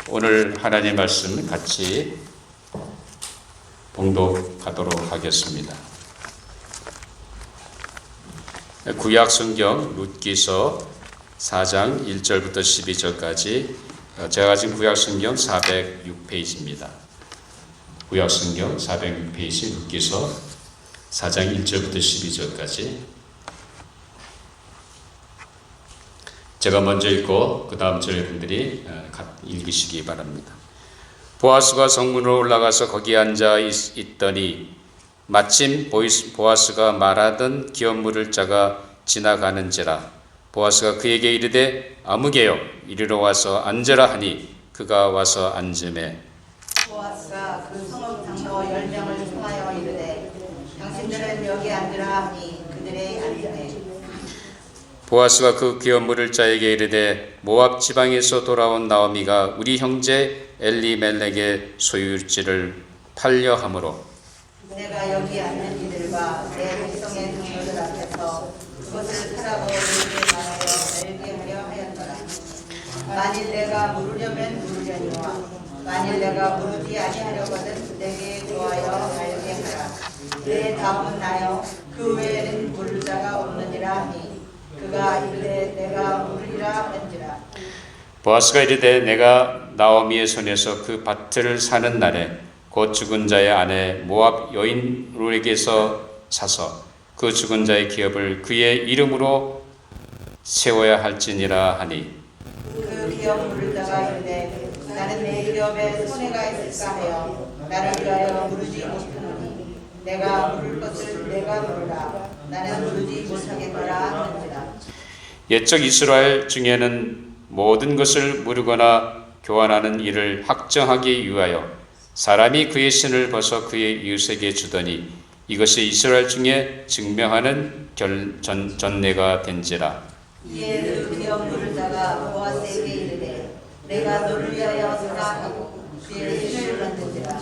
오늘 하나님 말씀 같이 봉독하도록 하겠습니다. 구약 성경 룻기서 4장 1절부터 12절까지 제가 가진 구약 성경 406페이지입니다. 구약 성경 406페이지 룻기서 4장 1절부터 12절까지 제가 먼저 읽고 그 다음 저희분들이 읽으시기 바랍니다. 보아스가 성문으로 올라가서 거기 앉아 있더니 마침 보아스가 말하던 기업 물을 자가 지나가는지라. 보아스가 그에게 이르되 아무개여 이리로 와서 앉으라 하니 그가 와서 앉으매 보아스가 그 성읍 장로 10명을 청하여 이르되 당신들은 여기 앉으라 하니 그들의 앉으매 보아스가 그 기업 물을 자에게 이르되 모압 지방에서 돌아온 나오미가 우리 형제 엘리멜렉의 소유지를 팔려 함으로 내가 여기 앉는 이들과 내 백성의 장로들 앞에서 그것을 타라고 내게 말하여 알게 하려 하였더라. 만일 내가 물으려면 물으려니와 만일 내가 물으지 아니하려거든 내게 구하여 알게 하라. 내 다음은 나여 그 외에는 물을 자가 없느니라 하니 그가 이르되 내가 물으리라 한지라. 보아스가 이르되 내가 나오미의 손에서 그 밭을 사는 날에 곧 죽은 자의 아내 모압 여인 룻에게서 사서 그 죽은 자의 기업을 그의 이름으로 세워야 할지니라 하니 그 기업 물을 자가 이르되 나는 내 기업에 손해가 있을까 하여 나를 위하여 물으지 못하노니 내가 물을 것을 내가 물으라. 나는 물으지 못하겠노라 하는지라. 옛적 이스라엘 중에는 모든 것을 물으거나 교환하는 일을 확정하기 위하여 사람이 그의 신을 벗어 그의 이웃에게 주더니 이것이 이스라엘 중에 증명하는 전례가 된지라. 이에 그 기업 물을 자가 보아스에게 이르되 내가 너를 위하여 사랑하고 그의 신을 만든지라.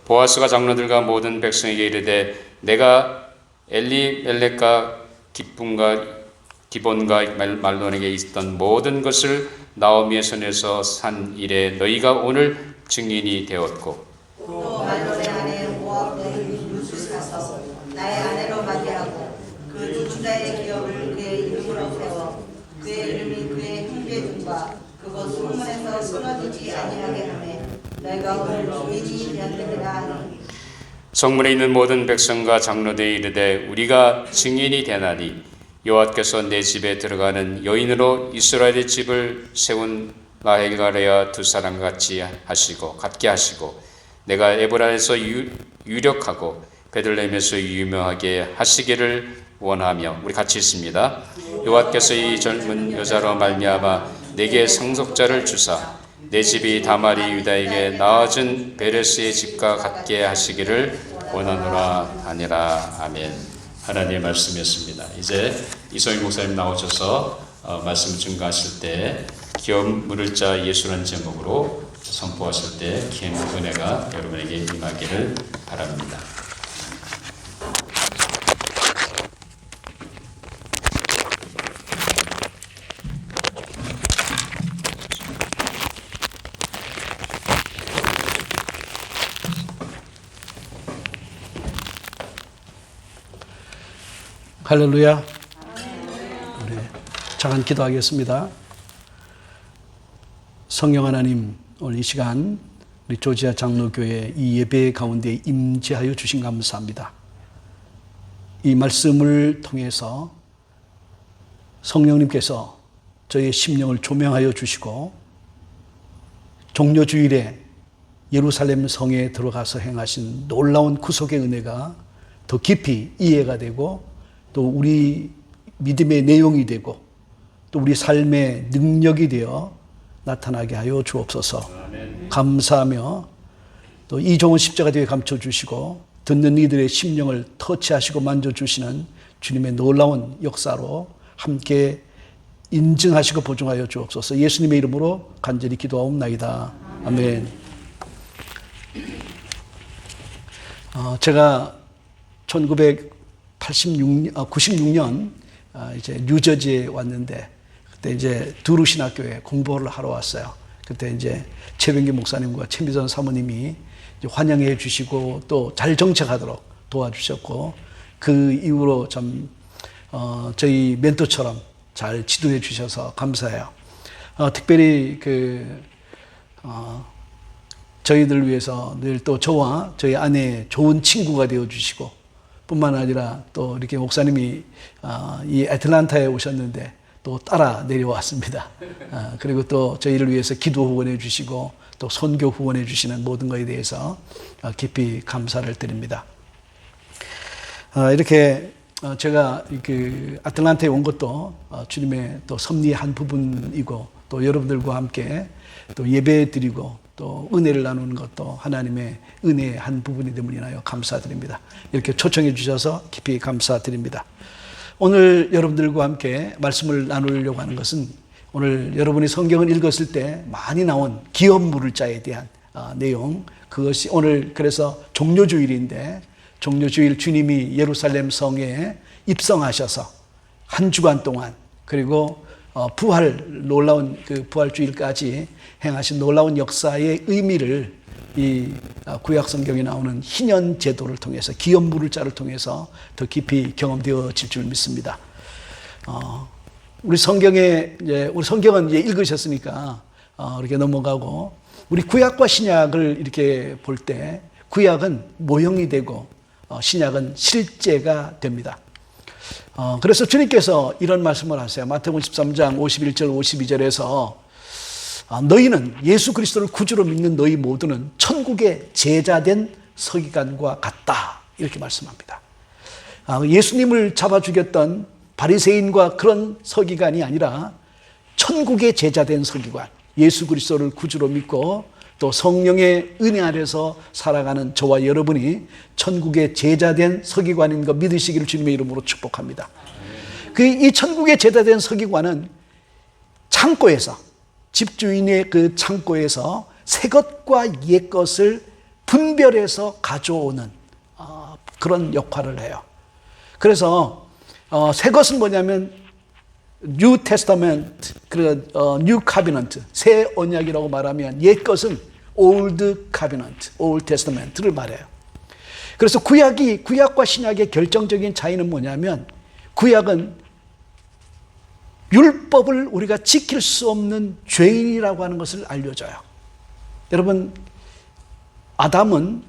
보아스가 장로들과 모든 백성에게 이르되 내가 엘리멜렉과 기본과 말론에게 있던 모든 것을 나오미의 손에서 산 일에 너희가 오늘 증인이 되었고 또 말론의 아내 모압 여인 룻을 사서 나의 아내로 맞이하고 그 죽은 자의 기업을 그의 이름으로 세워 그의 이름이 그의 형제들과 그곳 성문에서 끊어지지 아니하게 하매 너희가 오늘 주인이 되었느니라 하니 성문에 있는 모든 백성과 장로들이 이르되 우리가 증인이 되나니 여호와께서 내 집에 들어가는 여인으로 이스라엘의 집을 세운 라헬과 두 사람 같게 하시고 내가 에브라에서 유력하고 베들레헴에서 유명하게 하시기를 원하며 우리 같이 있습니다. 여호와께서 이 젊은 여자로 말미암아 내게 상속자를 주사 내 집이 다말이 유다에게 나아진 베레스의 집과 같게 하시기를 원하노라 하니라. 아멘. 하나님의 말씀이었습니다. 이제 이소희 목사님 나오셔서 말씀 증거하실 때 기업 물을 자 예수라는 제목으로 선포하실 때 긴 은혜가 여러분에게 임하기를 바랍니다. 할렐루야. 우리 잠깐 기도하겠습니다. 성령 하나님, 오늘 이 시간 우리 조지아 장로교회 이 예배 가운데 임재하여 주신 감사합니다. 이 말씀을 통해서 성령님께서 저희의 심령을 조명하여 주시고 종료주일에 예루살렘 성에 들어가서 행하신 놀라운 구속의 은혜가 더 깊이 이해가 되고 또 우리 믿음의 내용이 되고 또 우리 삶의 능력이 되어 나타나게 하여 주옵소서. 감사하며 또 이종은 십자가대에 감춰주시고 듣는 이들의 심령을 터치하시고 만져주시는 주님의 놀라운 역사로 함께 인증하시고 보증하여 주옵소서. 예수님의 이름으로 간절히 기도하옵나이다. 아멘. 제가 96년 이제 뉴저지에 왔는데 그때 이제 두루 신학교에 공부를 하러 왔어요. 그때 이제 최병기 목사님과 최미선 사모님이 이제 환영해 주시고 또 잘 정착하도록 도와주셨고, 그 이후로 참 저희 멘토처럼 잘 지도해 주셔서 감사해요. 특별히 저희들 위해서 늘 또 저와 저희 아내 좋은 친구가 되어 주시고, 뿐만 아니라 또 이렇게 목사님이 이 애틀란타에 오셨는데 또 따라 내려왔습니다. 그리고 또 저희를 위해서 기도 후원해 주시고 또 선교 후원해 주시는 모든 것에 대해서 깊이 감사를 드립니다. 이렇게 제가 아틀란타에 온 것도 주님의 또 섭리의 한 부분이고, 또 여러분들과 함께 또 예배 드리고 또 은혜를 나누는 것도 하나님의 은혜의 한 부분이 됨을 인하여 감사드립니다. 이렇게 초청해 주셔서 깊이 감사드립니다. 오늘 여러분들과 함께 말씀을 나누려고 하는 것은, 오늘 여러분이 성경을 읽었을 때 많이 나온 기업 물자에 대한 내용, 그것이 오늘 그래서 종료주일인데, 종료주일 주님이 예루살렘 성에 입성하셔서 한 주간 동안, 그리고 놀라운 그 부활주일까지 행하신 놀라운 역사의 의미를 이 구약 성경에 나오는 희년 제도를 통해서, 기업 물자를 통해서 더 깊이 경험되어질 줄 믿습니다. 우리 성경은 이제 읽으셨으니까 이렇게 넘어가고, 우리 구약과 신약을 이렇게 볼 때 구약은 모형이 되고 신약은 실제가 됩니다. 그래서 주님께서 이런 말씀을 하세요. 마태복음 13장 51절 52절에서 너희는 예수 그리스도를 구주로 믿는 너희 모두는 천국의 제자된 서기관과 같다, 이렇게 말씀합니다. 예수님을 잡아 죽였던 바리새인과 그런 서기관이 아니라 천국의 제자된 서기관, 예수 그리스도를 구주로 믿고 또 성령의 은혜 아래서 살아가는 저와 여러분이 천국의 제자된 서기관인 것 믿으시기를 주님의 이름으로 축복합니다. 이 천국의 제자된 서기관은 창고에서, 집주인의 그 창고에서 새 것과 옛 것을 분별해서 가져오는 그런 역할을 해요. 그래서 새 것은 뭐냐면 New Testament, New Covenant, 새 언약이라고 말하면, 옛 것은 Old Covenant, Old Testament를 말해요. 그래서 구약과 신약의 결정적인 차이는 뭐냐면, 구약은 율법을 우리가 지킬 수 없는 죄인이라고 하는 것을 알려줘요. 여러분, 아담은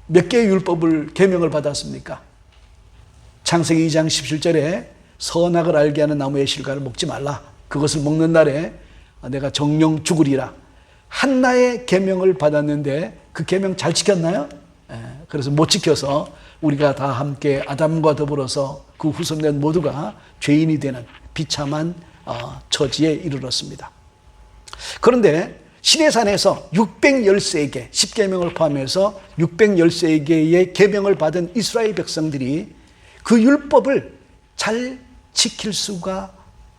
몇 개의 율법을 계명을 받았습니까? 창세기 2장 17절에 선악을 알게 하는 나무의 실과를 먹지 말라, 그것을 먹는 날에 내가 정령 죽으리라, 한나의 계명을 받았는데 그 계명 잘 지켰나요? 그래서 못 지켜서 우리가 다 함께 아담과 더불어서 그 후손들 모두가 죄인이 되는 비참한 처지에 이르렀습니다. 그런데 시내산에서 613개, 10계명을 포함해서 613개의 계명을 받은 이스라엘 백성들이 그 율법을 잘 지킬 수가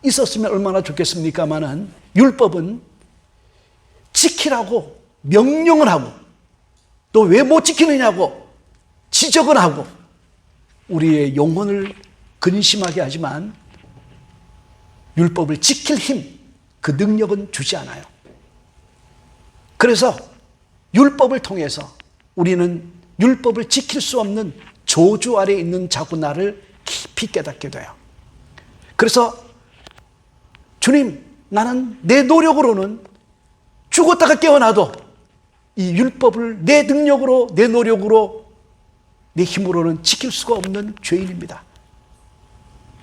있었으면 얼마나 좋겠습니까마는, 율법은 지키라고 명령을 하고 또 왜 못 지키느냐고 지적을 하고 우리의 영혼을 근심하게 하지만 율법을 지킬 힘, 그 능력은 주지 않아요. 그래서 율법을 통해서 우리는 율법을 지킬 수 없는 저주 아래 있는 자구나를 깊이 깨닫게 돼요. 그래서 주님, 나는 내 노력으로는 죽었다가 깨어나도 이 율법을 내 능력으로, 내 노력으로, 내 힘으로는 지킬 수가 없는 죄인입니다.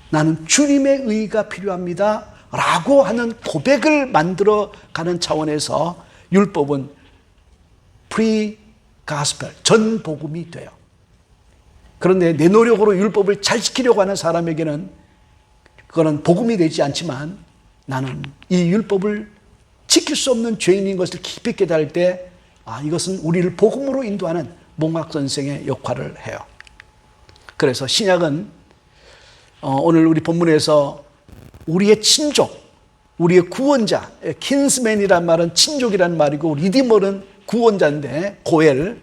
나는 주님의 의가 필요합니다 라고 하는 고백을 만들어가는 차원에서 율법은 프리-가스펠, 전복음이 돼요. 그런데 내 노력으로 율법을 잘 지키려고 하는 사람에게는 그거는 복음이 되지 않지만, 나는 이 율법을 지킬 수 없는 죄인인 것을 깊이 깨달을 때 이것은 우리를 복음으로 인도하는 몽학선생의 역할을 해요. 그래서 신약은 오늘 우리 본문에서 우리의 친족, 우리의 구원자, 킨스맨이란 말은 친족이란 말이고, 리디머는 구원자인데, 고엘,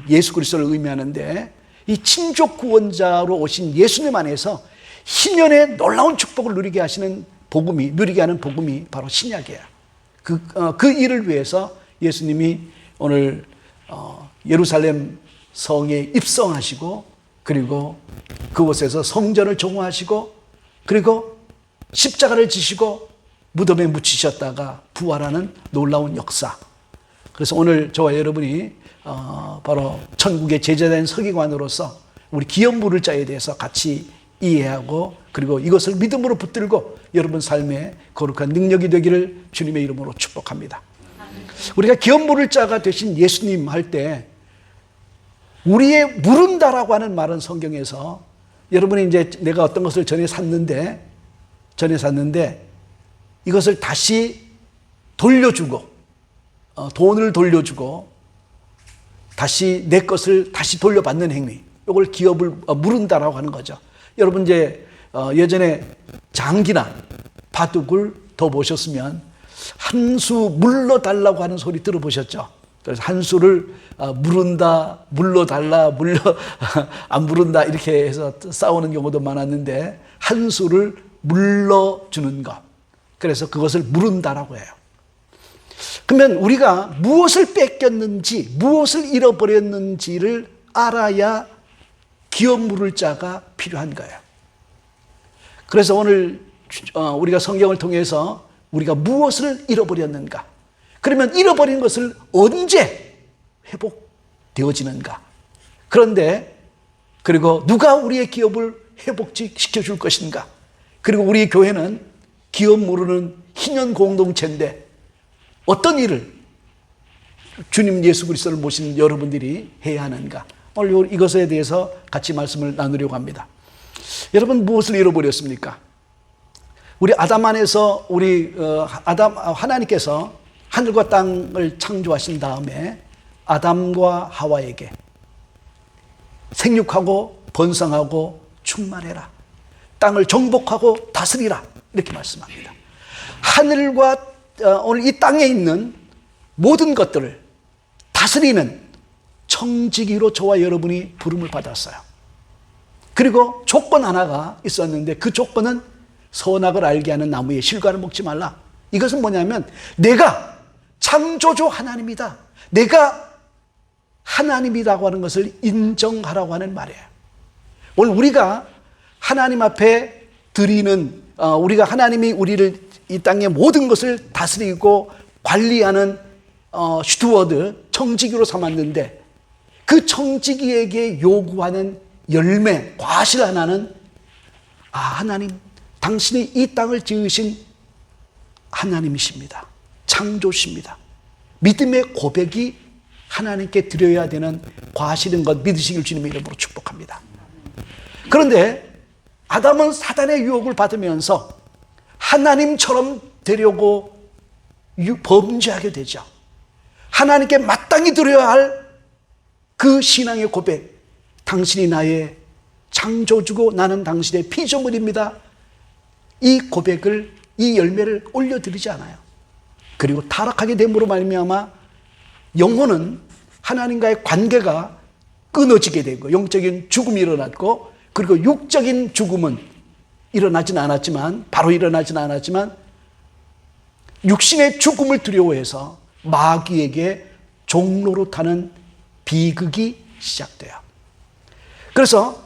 예수 그리스도를 의미하는데, 이 친족 구원자로 오신 예수님 안에서 희년의 놀라운 축복을 누리게 하는 복음이 바로 신약이에요. 그 일을 위해서 예수님이 오늘 예루살렘 성에 입성하시고, 그리고 그곳에서 성전을 종호하시고, 그리고 십자가를 지시고 무덤에 묻히셨다가 부활하는 놀라운 역사. 그래서 오늘 저와 여러분이 바로 천국의 제자된 서기관으로서 우리 기업 물을 자에 대해서 같이 이해하고, 그리고 이것을 믿음으로 붙들고 여러분 삶에 거룩한 능력이 되기를 주님의 이름으로 축복합니다. 우리가 기업 물을 자가 되신 예수님 할 때 우리의 물은다라고 하는 말은 성경에서, 여러분이 이제 내가 어떤 것을 전에 샀는데 이것을 다시 돌려주고, 돈을 돌려주고 다시 내 것을 다시 돌려받는 행위, 이걸 기업을 물은다라고 하는 거죠. 여러분 이제 예전에 장기나 바둑을 더 보셨으면 한 수 물러달라고 하는 소리 들어보셨죠? 그래서 한 수를 물은다, 물러달라, 안 물은다 이렇게 해서 싸우는 경우도 많았는데, 한 수를 물러주는 것, 그래서 그것을 물은다라고 해요. 그러면 우리가 무엇을 뺏겼는지, 무엇을 잃어버렸는지를 알아야 기업 물을 자가 필요한 거예요. 그래서 오늘 우리가 성경을 통해서 우리가 무엇을 잃어버렸는가, 그러면 잃어버린 것을 언제 회복되어지는가, 그런데 그리고 누가 우리의 기업을 회복시켜 줄 것인가, 그리고 우리 교회는 기업 모르는 희년 공동체인데 어떤 일을 주님 예수 그리스도를 모신 여러분들이 해야 하는가, 오늘 이것에 대해서 같이 말씀을 나누려고 합니다. 여러분 무엇을 잃어버렸습니까? 우리 아담 안에서 하나님께서 하늘과 땅을 창조하신 다음에 아담과 하와에게 생육하고 번성하고 충만해라, 땅을 정복하고 다스리라, 이렇게 말씀합니다. 하늘과 오늘 이 땅에 있는 모든 것들을 다스리는 청지기로 저와 여러분이 부름을 받았어요. 그리고 조건 하나가 있었는데, 그 조건은 선악을 알게 하는 나무의 실과를 먹지 말라. 이것은 뭐냐면 내가 창조주 하나님이다, 내가 하나님이라고 하는 것을 인정하라고 하는 말이에요. 오늘 우리가 하나님 앞에 드리는, 우리가 하나님이 우리를 이 땅의 모든 것을 다스리고 관리하는 스튜어드, 청지기로 삼았는데, 그 청지기에게 요구하는 열매, 과실 하나는 하나님, 당신이 이 땅을 지으신 하나님이십니다, 창조십니다. 믿음의 고백이 하나님께 드려야 되는 과실인 것 믿으시길 주님의 이름으로 축복합니다. 그런데 아담은 사단의 유혹을 받으면서 하나님처럼 되려고 범죄하게 되죠. 하나님께 마땅히 드려야 할 그 신앙의 고백, 당신이 나의 창조주고 나는 당신의 피조물입니다, 이 고백을, 이 열매를 올려드리지 않아요. 그리고 타락하게 됨으로 말미암아 영혼은 하나님과의 관계가 끊어지게 되고 영적인 죽음이 일어났고, 그리고 육적인 죽음은 바로 일어나지는 않았지만 육신의 죽음을 두려워해서 마귀에게 종로로 타는 비극이 시작돼요. 그래서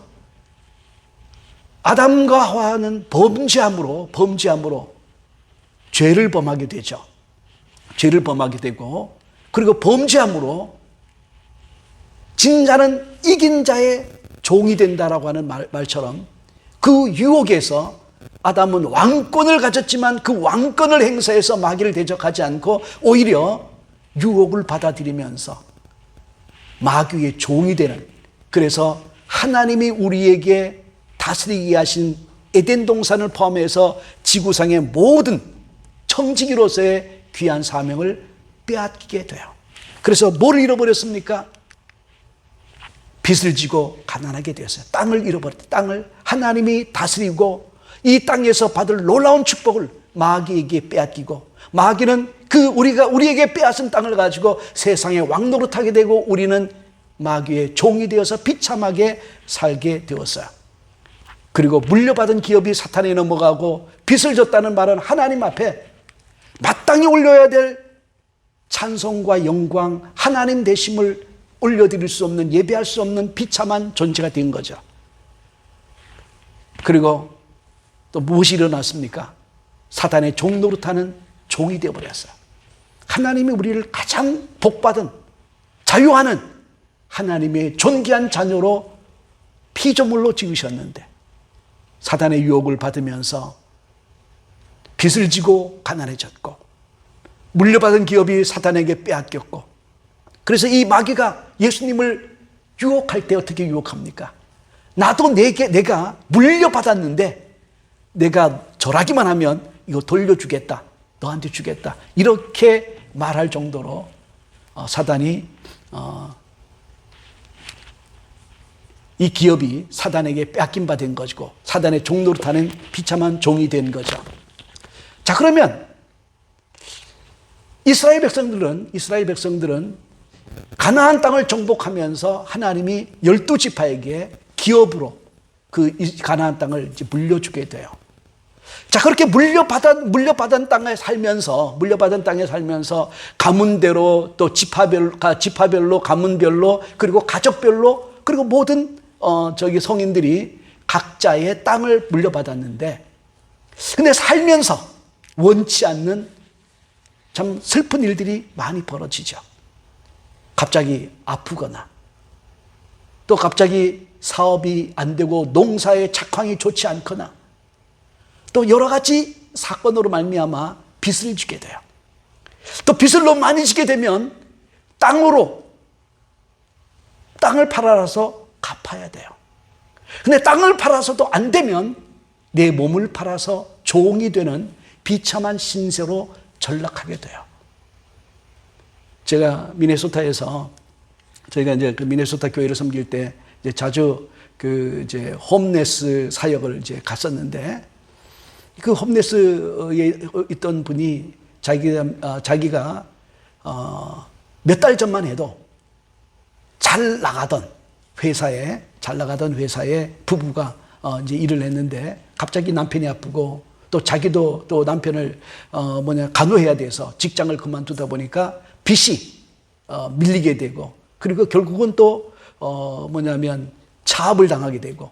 아담과 하와는 범죄함으로 죄를 범하게 되죠. 죄를 범하게 되고, 그리고 범죄함으로 진 자는 이긴 자의 종이 된다라고 하는 말처럼 그 유혹에서 아담은 왕권을 가졌지만 그 왕권을 행사해서 마귀를 대적하지 않고 오히려 유혹을 받아들이면서 마귀의 종이 되는, 그래서 하나님이 우리에게 다스리게 하신 에덴 동산을 포함해서 지구상의 모든 청지기로서의 귀한 사명을 빼앗기게 돼요. 그래서 뭘 잃어버렸습니까? 빚을 지고 가난하게 되었어요. 땅을 잃어버렸다. 땅을 하나님이 다스리고 이 땅에서 받을 놀라운 축복을 마귀에게 빼앗기고, 마귀는 우리에게 빼앗은 땅을 가지고 세상의 왕노릇하게 되고, 우리는 마귀의 종이 되어서 비참하게 살게 되었어요. 그리고 물려받은 기업이 사탄에 넘어가고 빚을 졌다는 말은 하나님 앞에 마땅히 올려야 될 찬송과 영광, 하나님 되심을 올려드릴 수 없는, 예배할 수 없는 비참한 존재가 된 거죠. 그리고 또 무엇이 일어났습니까? 사단의 종 노릇하는 종이 되어버렸어요. 하나님이 우리를 가장 복받은, 자유하는 하나님의 존귀한 자녀로 피조물로 지으셨는데 사단의 유혹을 받으면서 빚을 지고 가난해졌고, 물려받은 기업이 사단에게 빼앗겼고, 그래서 이 마귀가 예수님을 유혹할 때 어떻게 유혹합니까? 나도 내가 물려받았는데 내가 절하기만 하면 이거 돌려주겠다, 너한테 주겠다, 이렇게 말할 정도로 사단이 이 기업이 사단에게 빼앗긴 바 된 것이고 사단의 종노릇하는 비참한 종이 된 거죠. 자, 그러면 이스라엘 백성들은 가나안 땅을 정복하면서 하나님이 12지파에게 기업으로 그 가나안 땅을 이제 물려주게 돼요. 자, 그렇게 물려받은 땅에 살면서 가문대로 또 지파별로 가문별로 그리고 가족별로 그리고 모든 성인들이 각자의 땅을 물려받았는데, 근데 살면서 원치 않는 참 슬픈 일들이 많이 벌어지죠. 갑자기 아프거나, 또 갑자기 사업이 안 되고 농사의 작황이 좋지 않거나, 또 여러 가지 사건으로 말미암아 빚을 지게 돼요. 또 빚을 너무 많이 지게 되면 땅을 팔아서 갚아야 돼요. 근데 땅을 팔아서도 안 되면 내 몸을 팔아서 종이 되는 비참한 신세로 전락하게 돼요. 제가 미네소타에서 저희가 이제 그 미네소타 교회를 섬길 때 이제 자주 그 이제 홈레스 사역을 이제 갔었는데, 그 홈레스에 있던 분이 자기가 몇 달 전만 해도 잘 나가던 회사에 부부가 이제 일을 했는데 갑자기 남편이 아프고 또 자기도 또 남편을 간호해야 돼서 직장을 그만두다 보니까 빚이 밀리게 되고, 그리고 결국은 또 차압을 당하게 되고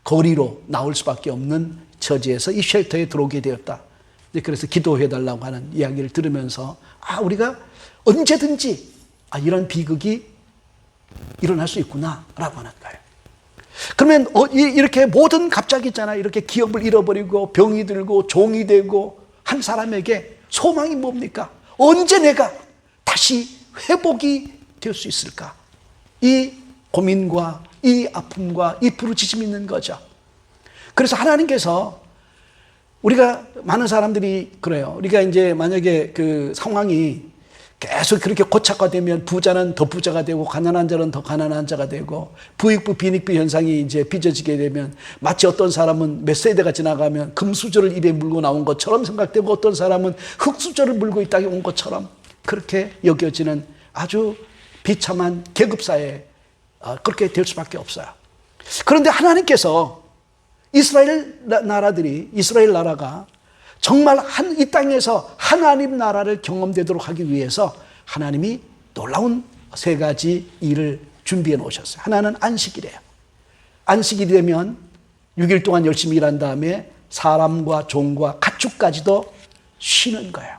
거리로 나올 수밖에 없는 처지에서 이 쉘터에 들어오게 되었다. 그래서 기도해달라고 하는 이야기를 들으면서 우리가 언제든지 이런 비극이 일어날 수 있구나라고 하는 거예요. 그러면 이렇게 모든 갑자기 있잖아요. 이렇게 기업을 잃어버리고 병이 들고 종이 되고 한 사람에게 소망이 뭡니까? 언제 내가 다시 회복이 될 수 있을까? 이 고민과 이 아픔과 이 부르짖음이 있는 거죠. 그래서 하나님께서, 우리가 많은 사람들이 그래요. 우리가 이제 만약에 그 상황이 계속 그렇게 고착화되면 부자는 더 부자가 되고 가난한 자는 더 가난한 자가 되고 부익부 빈익부 현상이 이제 빚어지게 되면 마치 어떤 사람은 몇 세대가 지나가면 금수저를 입에 물고 나온 것처럼 생각되고 어떤 사람은 흙수저를 물고 있다가 온 것처럼 그렇게 여겨지는 아주 비참한 계급사회, 그렇게 될 수밖에 없어요. 그런데 하나님께서 이스라엘 나라가 정말 이 땅에서 하나님 나라를 경험되도록 하기 위해서 하나님이 놀라운 세 가지 일을 준비해 놓으셨어요. 하나는 안식일이에요. 안식일이 되면 6일 동안 열심히 일한 다음에 사람과 종과 가축까지도 쉬는 거예요.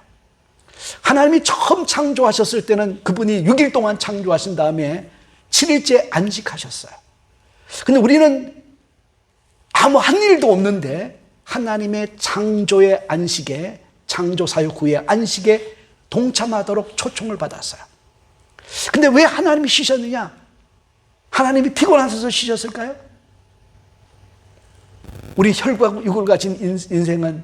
하나님이 처음 창조하셨을 때는 그분이 6일 동안 창조하신 다음에 7일째 안식하셨어요. 근데 우리는 아무 한 일도 없는데 하나님의 창조의 안식에, 창조 사역 후의 안식에 동참하도록 초청을 받았어요. 근데 왜 하나님이 쉬셨느냐? 하나님이 피곤하셔서 쉬셨을까요? 우리 혈과 육을 가진 인생은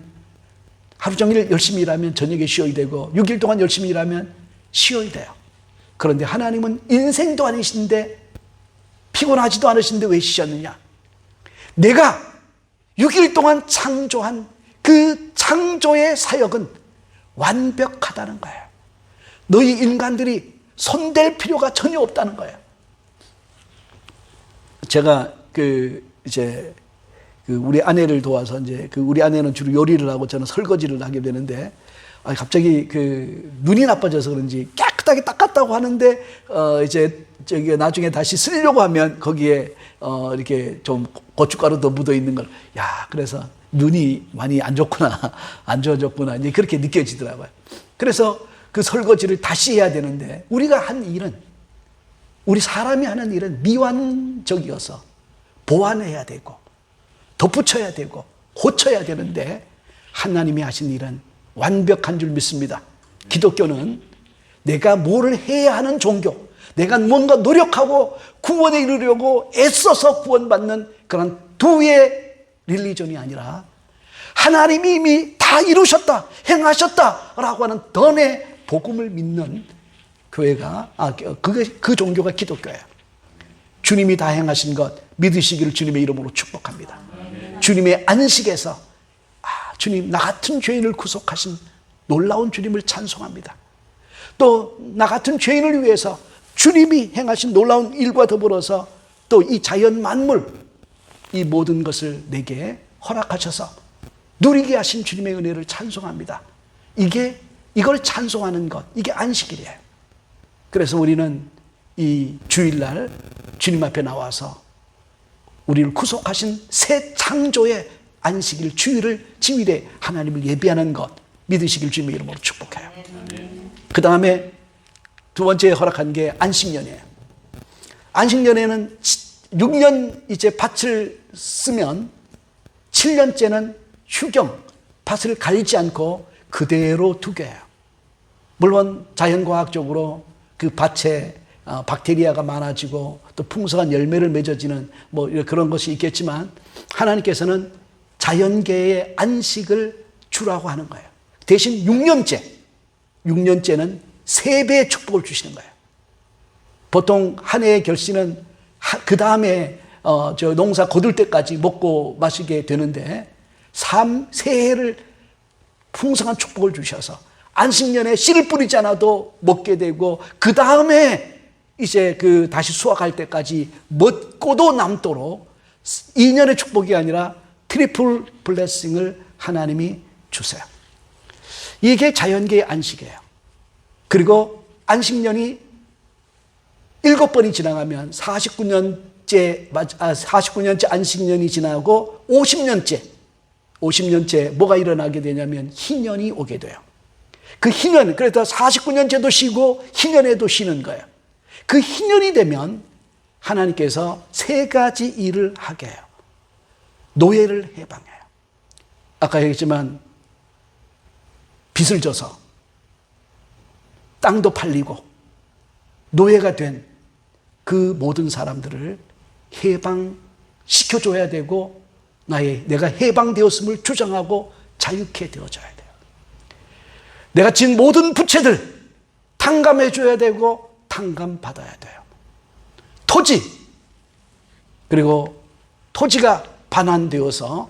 하루 종일 열심히 일하면 저녁에 쉬어야 되고 6일 동안 열심히 일하면 쉬어야 돼요. 그런데 하나님은 인생도 아니신데 피곤하지도 않으신데 왜 쉬셨느냐? 내가 6일 동안 창조한 그 창조의 사역은 완벽하다는 거예요. 너희 인간들이 손댈 필요가 전혀 없다는 거예요. 제가 우리 아내를 도와서 우리 아내는 주로 요리를 하고 저는 설거지를 하게 되는데, 갑자기 그 눈이 나빠져서 그런지 깨끗하게 닦았다고 하는데 이제 저기 나중에 다시 쓰려고 하면 거기에 이렇게 좀 고춧가루도 묻어 있는 걸, 야, 그래서 눈이 많이 안 좋구나, 안 좋아졌구나, 이제 그렇게 느껴지더라고요. 그래서 그 설거지를 다시 해야 되는데, 우리가 한 일은, 우리 사람이 하는 일은 미완적이어서 보완해야 되고 덧붙여야 되고 고쳐야 되는데, 하나님이 하신 일은 완벽한 줄 믿습니다. 기독교는 내가 뭘 해야 하는 종교, 내가 뭔가 노력하고 구원에 이르려고 애써서 구원받는 그런 두의 릴리전이 아니라, 하나님이 이미 다 이루셨다, 행하셨다라고 하는 던의 복음을 믿는 교회가, 그 종교가 기독교예요. 주님이 다 행하신 것 믿으시기를 주님의 이름으로 축복합니다. 주님의 안식에서 주님, 나 같은 죄인을 구속하신 놀라운 주님을 찬송합니다. 또 나 같은 죄인을 위해서 주님이 행하신 놀라운 일과 더불어서 또 이 자연 만물, 이 모든 것을 내게 허락하셔서 누리게 하신 주님의 은혜를 찬송합니다. 이걸 찬송하는 것, 이게 안식일이에요. 그래서 우리는 이 주일날 주님 앞에 나와서 우리를 구속하신 새 창조의 안식일, 주일을, 지일에 하나님을 예배하는 것 믿으시길 주님의 이름으로 축복해요. 그 다음에 두 번째 허락한 게 안식년이에요. 안식년에는 6년 이제 밭을 쓰면 7년째는 휴경, 밭을 갈지 않고 그대로 두게 해요. 물론 자연과학적으로 그 밭에 박테리아가 많아지고 또 풍성한 열매를 맺어지는 뭐 그런 것이 있겠지만, 하나님께서는 자연계의 안식을 주라고 하는 거예요. 대신 6년째는 3배의 축복을 주시는 거예요. 보통 한 해의 결실은 그 다음에 저 농사 거둘 때까지 먹고 마시게 되는데, 새해를 풍성한 축복을 주셔서 안식년에 씨를 뿌리지 않아도 먹게 되고, 그 다음에 이제 그 다시 수확할 때까지 먹고도 남도록 2년의 축복이 아니라 트리플 블레싱을 하나님이 주세요. 이게 자연계의 안식이에요. 그리고 안식년이 7번이 지나가면 49년째 안식년이 지나고 50년째 뭐가 일어나게 되냐면 희년이 오게 돼요. 그 희년, 그래서 49년째도 쉬고 희년에도 쉬는 거예요. 그 희년이 되면 하나님께서 3가지 일을 하게 해요. 노예를 해방해요. 아까 얘기했지만 빚을 져서 땅도 팔리고 노예가 된 그 모든 사람들을 해방시켜줘야 되고, 내가 해방되었음을 주장하고 자유케 되어져야 돼요. 내가 진 모든 부채들 탕감해줘야 되고 탕감받아야 돼요. 토지, 그리고 토지가 반환되어서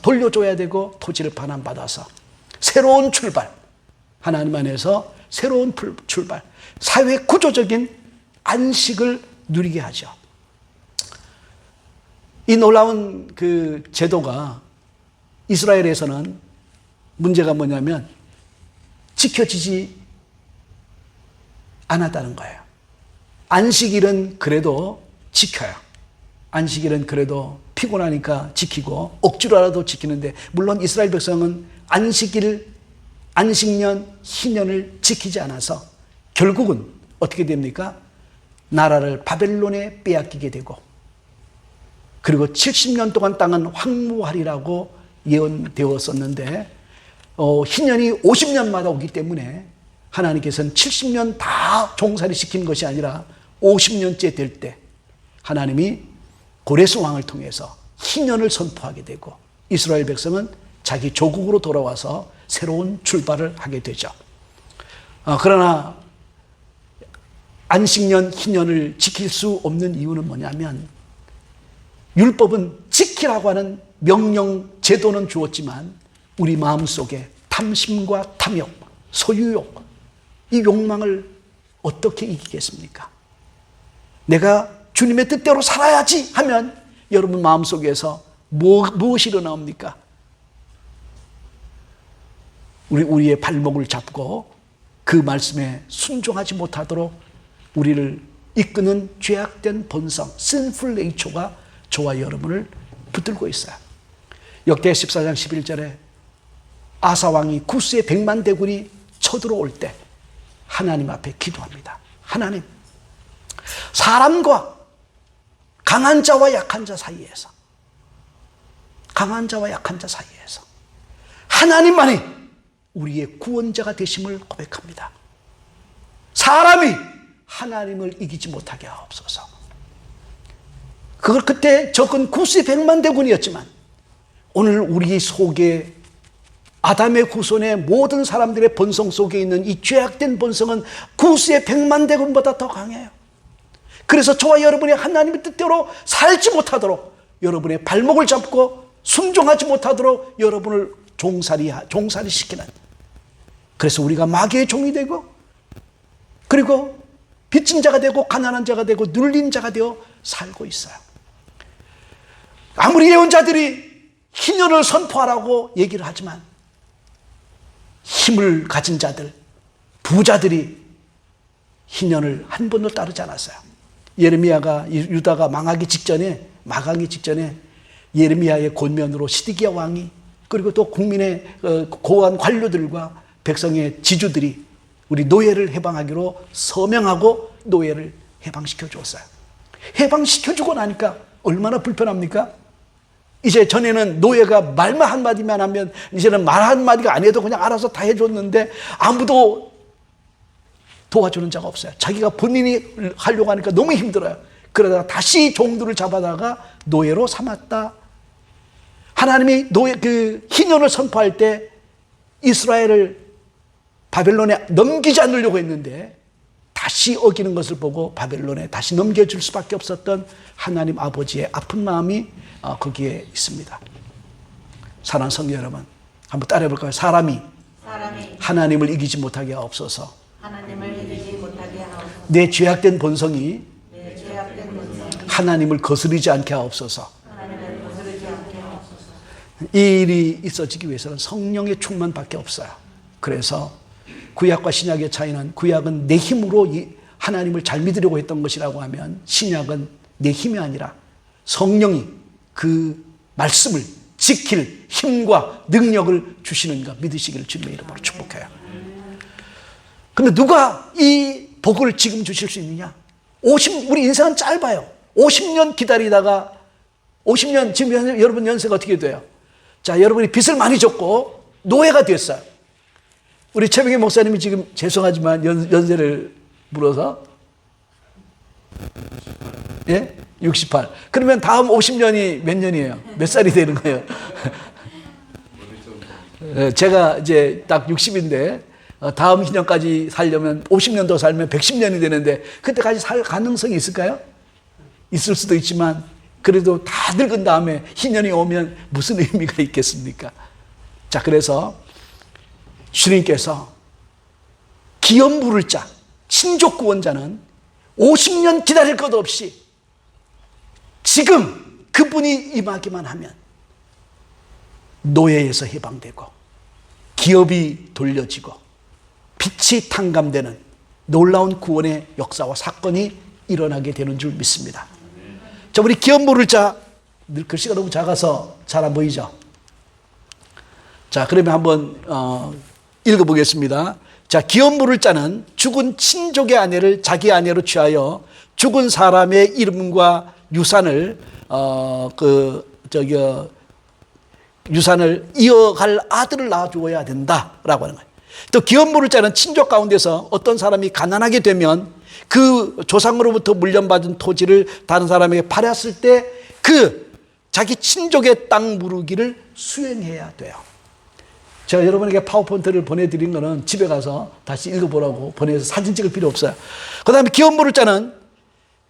돌려줘야 되고, 토지를 반환받아서 새로운 출발, 하나님 안에서 새로운 출발, 사회 구조적인 안식을 누리게 하죠. 이 놀라운 그 제도가 이스라엘에서는 문제가 뭐냐면 지켜지지 않았다는 거예요. 안식일은 그래도 지켜요. 안식일은 그래도 피곤하니까 지키고 억지로라도 지키는데, 물론 이스라엘 백성은 안식일, 안식년, 희년을 지키지 않아서 결국은 어떻게 됩니까? 나라를 바벨론에 빼앗기게 되고, 그리고 70년 동안 땅은 황무하리라고 예언되었었는데, 희년이 50년마다 오기 때문에 하나님께서는 70년 다 종살이 시킨 것이 아니라 50년째 될 때 하나님이 고레스 왕을 통해서 희년을 선포하게 되고, 이스라엘 백성은 자기 조국으로 돌아와서 새로운 출발을 하게 되죠. 그러나 안식년, 희년을 지킬 수 없는 이유는 뭐냐면, 율법은 지키라고 하는 명령, 제도는 주었지만 우리 마음속에 탐심과 탐욕, 소유욕, 이 욕망을 어떻게 이기겠습니까? 내가 주님의 뜻대로 살아야지 하면 여러분 마음속에서 무엇이 일어나옵니까? 우리의 발목을 잡고 그 말씀에 순종하지 못하도록 우리를 이끄는 죄악된 본성, sinful nature가 저와 여러분을 붙들고 있어요. 역대 14장 11절에 아사왕이 구스의 100만 대군이 쳐들어올 때 하나님 앞에 기도합니다. 하나님, 사람과 강한 자와 약한 자 사이에서, 강한 자와 약한 자 사이에서 하나님만이 우리의 구원자가 되심을 고백합니다. 사람이 하나님을 이기지 못하게 하옵소서. 그걸 그때 적은 구스의 100만 대군이었지만 오늘 우리 속에 아담의 후손의 모든 사람들의 본성 속에 있는 이 죄악된 본성은 구스의 100만 대군보다 더 강해요. 그래서 저와 여러분이 하나님의 뜻대로 살지 못하도록, 여러분의 발목을 잡고 순종하지 못하도록 여러분을 종살이시키는, 그래서 우리가 마귀의 종이 되고, 그리고 빚진 자가 되고 가난한 자가 되고 눌린 자가 되어 살고 있어요. 아무리 예언자들이 희년을 선포하라고 얘기를 하지만 힘을 가진 자들, 부자들이 희년을 한 번도 따르지 않았어요. 예레미야가, 유다가 망하기 직전에 예레미야의 권면으로 시드기야 왕이, 그리고 또 국민의 고한 관료들과 백성의 지주들이 우리 노예를 해방하기로 서명하고 노예를 해방시켜 주었어요. 해방시켜 주고 나니까 얼마나 불편합니까? 이제 전에는 노예가 말만 한마디만 하면 이제는 말 한마디가 안 해도 그냥 알아서 다 해줬는데 아무도 도와주는 자가 없어요. 자기가 본인이 하려고 하니까 너무 힘들어요. 그러다가 다시 종들을 잡아다가 노예로 삼았다. 하나님이 희년을 선포할 때 이스라엘을 바벨론에 넘기지 않으려고 했는데 다시 어기는 것을 보고 바벨론에 다시 넘겨줄 수밖에 없었던 하나님 아버지의 아픈 마음이 거기에 있습니다. 사랑하는 성도 여러분, 한번 따라해 볼까요? 사람이 하나님을 이기지 못하게 하옵소서. 내 죄악된 본성이 하나님을 거스르지 않게 하옵소서. 이 일이 있어지기 위해서는 성령의 충만밖에 없어요. 그래서 구약과 신약의 차이는, 구약은 내 힘으로 하나님을 잘 믿으려고 했던 것이라고 하면, 신약은 내 힘이 아니라 성령이 그 말씀을 지킬 힘과 능력을 주시는가 믿으시기를 주님의 이름으로 축복해요. 근데 누가 이 복을 지금 주실 수 있느냐? 우리 인생은 짧아요. 50년 기다리다가 50년, 지금 여러분 연세가 어떻게 돼요? 자, 여러분이 빚을 많이 졌고 노예가 됐어요. 우리 최병희 목사님이 지금 죄송하지만 연세를 물어서 68. 그러면 다음 50년이 몇 년이에요? 몇 살이 되는 거예요? 제가 이제 딱 60인데 다음 희년까지 살려면 50년 더 살면 110년이 되는데 그때까지 살 가능성이 있을까요? 있을 수도 있지만 그래도 다 늙은 다음에 희년이 오면 무슨 의미가 있겠습니까? 자, 그래서 주님께서 기업 물을 자, 친족 구원자는 50년 기다릴 것 없이 지금 그분이 임하기만 하면 노예에서 해방되고 기업이 돌려지고 빛이 탕감되는 놀라운 구원의 역사와 사건이 일어나게 되는 줄 믿습니다. 자, 우리 기업 물을 자, 글씨가 너무 작아서 잘 안 보이죠? 자, 그러면 한번 읽어보겠습니다. 자, 기업 물을 자는 죽은 친족의 아내를 자기 아내로 취하여 죽은 사람의 이름과 유산을 유산을 이어갈 아들을 낳아주어야 된다라고 하는 거예요. 또 기업 물을 자는 친족 가운데서 어떤 사람이 가난하게 되면 그 조상으로부터 물려받은 토지를 다른 사람에게 팔았을 때 그 자기 친족의 땅 무르기를 수행해야 돼요. 제가 여러분에게 파워포인트를 보내드린 거는 집에 가서 다시 읽어보라고 보내서 사진 찍을 필요 없어요. 그 다음에 기업 물을 자는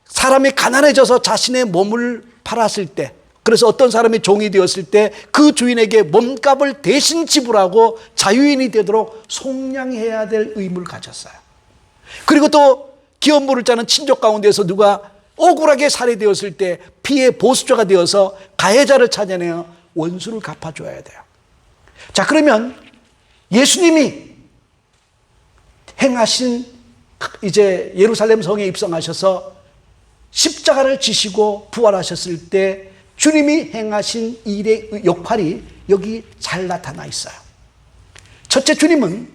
사람이 가난해져서 자신의 몸을 팔았을 때, 그래서 어떤 사람이 종이 되었을 때 그 주인에게 몸값을 대신 지불하고 자유인이 되도록 속량해야 될 의무를 가졌어요. 그리고 또 기업 물을 자는 친족 가운데서 누가 억울하게 살해되었을 때 피해 보수자가 되어서 가해자를 찾아내어 원수를 갚아줘야 돼요. 자, 그러면 예수님이 행하신 이제 예루살렘 성에 입성하셔서 십자가를 지시고 부활하셨을 때 주님이 행하신 일의 역할이 여기 잘 나타나 있어요. 첫째, 주님은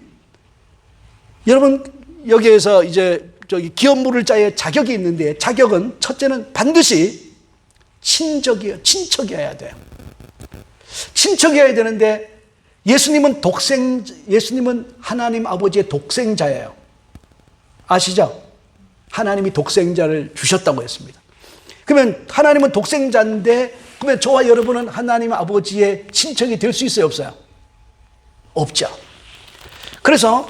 여러분 여기에서 이제 저기 기업 물을 자의 자격이 있는데, 자격은 첫째는 반드시 친척이어야 돼요. 친척이어야 되는데 예수님은 하나님 아버지의 독생자예요. 아시죠? 하나님이 독생자를 주셨다고 했습니다. 그러면 하나님은 독생자인데, 그러면 저와 여러분은 하나님 아버지의 친척이 될 수 있어요, 없어요? 없죠. 그래서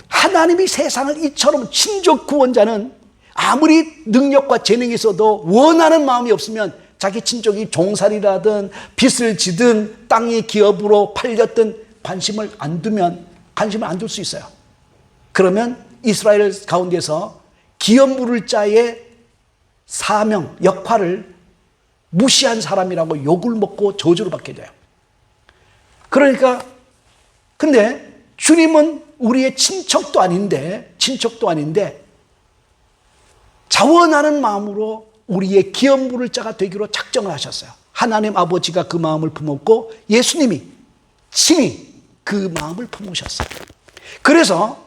하나님이 세상을 이처럼 친족 구원자는 아무리 능력과 재능이 있어도 원하는 마음이 없으면 자기 친족이 종살이라든 빚을 지든 땅이 기업으로 팔렸든 관심을 안 둘 수 있어요. 그러면 이스라엘 가운데서 기업 물을 자의 사명, 역할을 무시한 사람이라고 욕을 먹고 저주를 받게 돼요. 그러니까 근데 주님은 우리의 친척도 아닌데 자원하는 마음으로 우리의 기업 물을 자가 되기로 작정을 하셨어요. 하나님 아버지가 그 마음을 품었고 예수님이 친히 그 마음을 품으셨어요. 그래서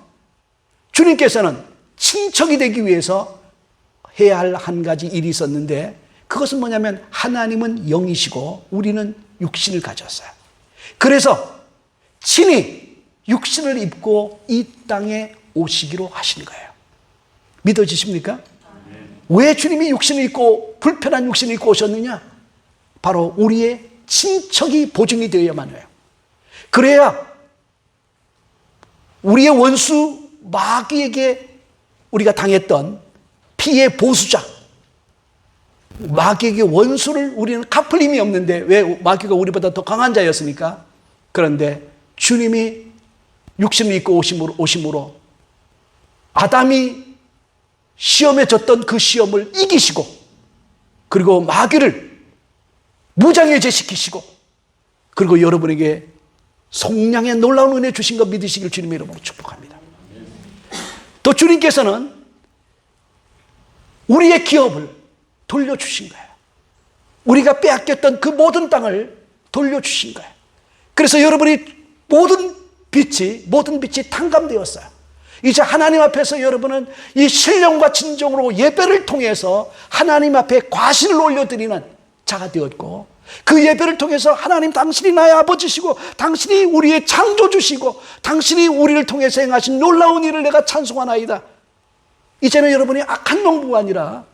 주님께서는 친척이 되기 위해서 해야 할 한 가지 일이 있었는데, 그것은 뭐냐면 하나님은 영이시고 우리는 육신을 가졌어요. 그래서 친히 육신을 입고 이 땅에 오시기로 하신 거예요. 믿어지십니까? 왜 주님이 육신을 입고, 불편한 육신을 입고 오셨느냐? 바로 우리의 친척이 보증이 되어야만 해요. 그래야 우리의 원수 마귀에게 우리가 당했던 피의 보수자, 마귀에게 원수를 우리는 갚을 힘이 없는데, 왜? 마귀가 우리보다 더 강한 자였으니까. 그런데 주님이 육신을 입고 오심으로 아담이 시험에 졌던 그 시험을 이기시고, 그리고 마귀를 무장해제시키시고, 그리고 여러분에게 속량의 놀라운 은혜 주신 것 믿으시길 주님의 이름으로 축복합니다. 또 주님께서는 우리의 기업을 돌려주신 거예요. 우리가 빼앗겼던 그 모든 땅을 돌려주신 거예요. 그래서 여러분이 모든 빛이 탕감되었어요. 이제 하나님 앞에서 여러분은 이 신령과 진정으로 예배를 통해서 하나님 앞에 과신을 올려드리는 자가 되었고, 그 예배를 통해서 하나님, 당신이 나의 아버지시고 당신이 우리의 창조주시고 당신이 우리를 통해서 행하신 놀라운 일을 내가 찬송하나이다. 이제는 여러분이 악한 농부가 아니라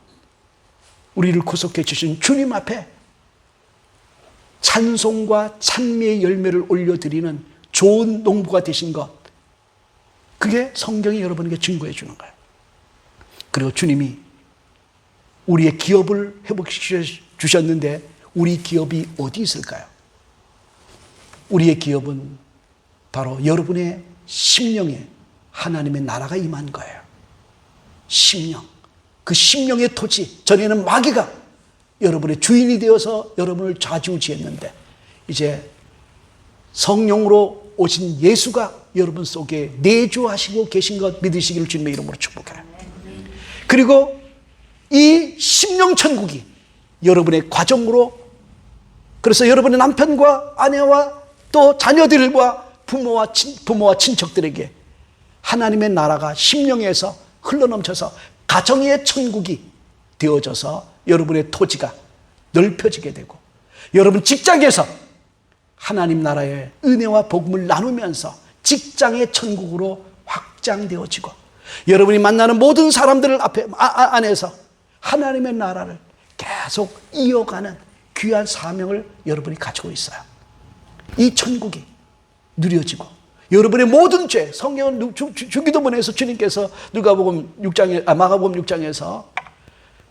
우리를 구속해 주신 주님 앞에 찬송과 찬미의 열매를 올려드리는 좋은 농부가 되신 것, 그게 성경이 여러분에게 증거해 주는 거예요. 그리고 주님이 우리의 기업을 회복시켜 주셨는데 우리 기업이 어디 있을까요? 우리의 기업은 바로 여러분의 심령에 하나님의 나라가 임한 거예요. 심령. 그 심령의 토지, 전에는 마귀가 여러분의 주인이 되어서 여러분을 좌지우지했는데 이제 성령으로 오신 예수가 여러분 속에 내주하시고 계신 것 믿으시기를 주님의 이름으로 축복해요. 그리고 이 심령천국이 여러분의 과정으로, 그래서 여러분의 남편과 아내와 또 자녀들과 부모와 친척들에게 하나님의 나라가 심령에서 흘러넘쳐서 가정의 천국이 되어져서 여러분의 토지가 넓혀지게 되고, 여러분 직장에서 하나님 나라의 은혜와 복음을 나누면서 직장의 천국으로 확장되어지고, 여러분이 만나는 모든 사람들 안에서 하나님의 나라를 계속 이어가는 귀한 사명을 여러분이 가지고 있어요. 이 천국이 누려지고 여러분의 모든 죄, 성경은 주기도문에서 주님께서 마가복음 6장에서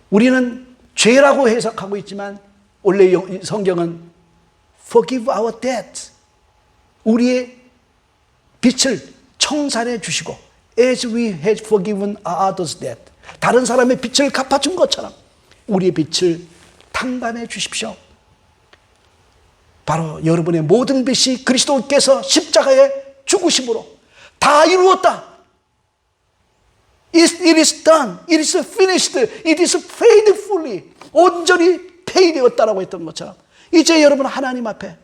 우리는 죄라고 해석하고 있지만 원래 성경은 forgive our debt, 우리의 빚을 청산해 주시고 as we have forgiven others' debt, 다른 사람의 빚을 갚아준 것처럼 우리의 빚을 탕감해 주십시오. 바로 여러분의 모든 빚이 그리스도께서 십자가에 죽으심으로 다 이루었다. It is done. It is finished. It is paid fully. 온전히 페이되었다라고 했던 것처럼 이제 여러분 하나님 앞에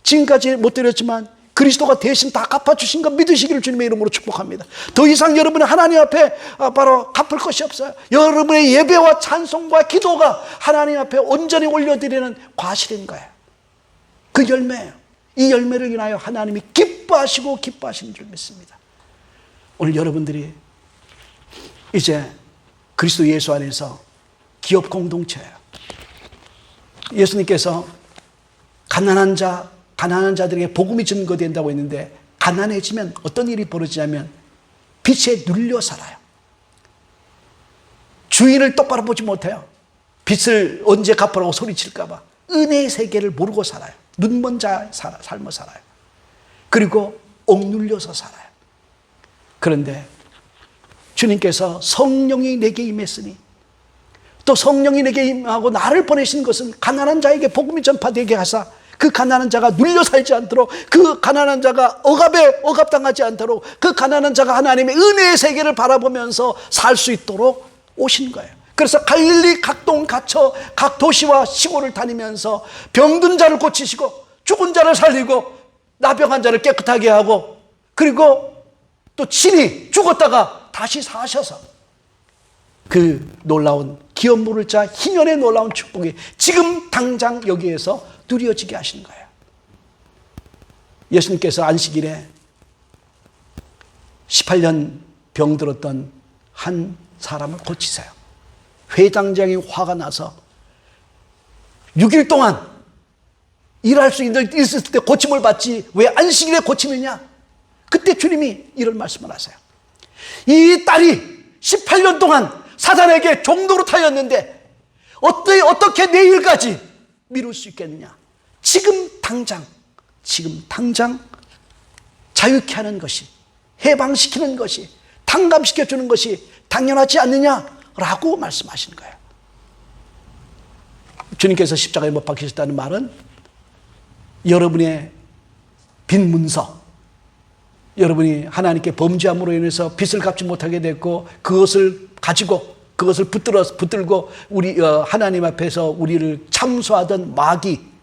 지금까지 못 드렸지만 그리스도가 대신 다 갚아주신 것 믿으시기를 주님의 이름으로 축복합니다. 더 이상 여러분은 하나님 앞에 바로 갚을 것이 없어요. 여러분의 예배와 찬송과 기도가 하나님 앞에 온전히 올려드리는 과실인 거예요. 그 열매예요. 이 열매를 인하여 하나님이 기뻐하시고 기뻐하시는 줄 믿습니다. 오늘 여러분들이 이제 그리스도 예수 안에서 기업 공동체예요. 예수님께서 가난한 자들에게 복음이 증거된다고 했는데 가난해지면 어떤 일이 벌어지냐면 빚에 눌려 살아요. 주인을 똑바로 보지 못해요. 빚을 언제 갚으라고 소리칠까 봐 은혜의 세계를 모르고 살아요. 눈먼 자 삶을 살아요. 그리고 억눌려서 살아요. 그런데 주님께서 성령이 내게 임했으니 또 성령이 내게 임하고 나를 보내신 것은 가난한 자에게 복음이 전파되게 하사 그 가난한 자가 눌려 살지 않도록 그 가난한 자가 억압당하지 않도록 그 가난한 자가 하나님의 은혜의 세계를 바라보면서 살 수 있도록 오신 거예요. 그래서 갈릴리 각동 갇혀 각 도시와 시골을 다니면서 병든 자를 고치시고 죽은 자를 살리고 나병한 자를 깨끗하게 하고 그리고 또 친히 죽었다가 다시 사셔서 그 놀라운 기업 모를 자 희년의 놀라운 축복이 지금 당장 여기에서 누려지게 하신 거예요. 예수님께서 안식일에 18년 병들었던 한 사람을 고치세요. 회장장이 화가 나서 6일 동안 일할 수 있을 때 고침을 받지 왜 안식일에 고치느냐? 그때 주님이 이런 말씀을 하세요. 이 딸이 18년 동안 사단에게 종노릇 하였는데 어떻게 내일까지 미룰 수 있겠느냐? 지금 당장 자유케 하는 것이, 해방시키는 것이, 탕감시켜주는 것이 당연하지 않느냐라고 말씀하신 거예요. 주님께서 십자가에 못 박히셨다는 말은 여러분의 빈 문서, 여러분이 하나님께 범죄함으로 인해서 빚을 갚지 못하게 됐고 그것을 가지고 그것을 붙들고 우리 하나님 앞에서 우리를 참소하던 마귀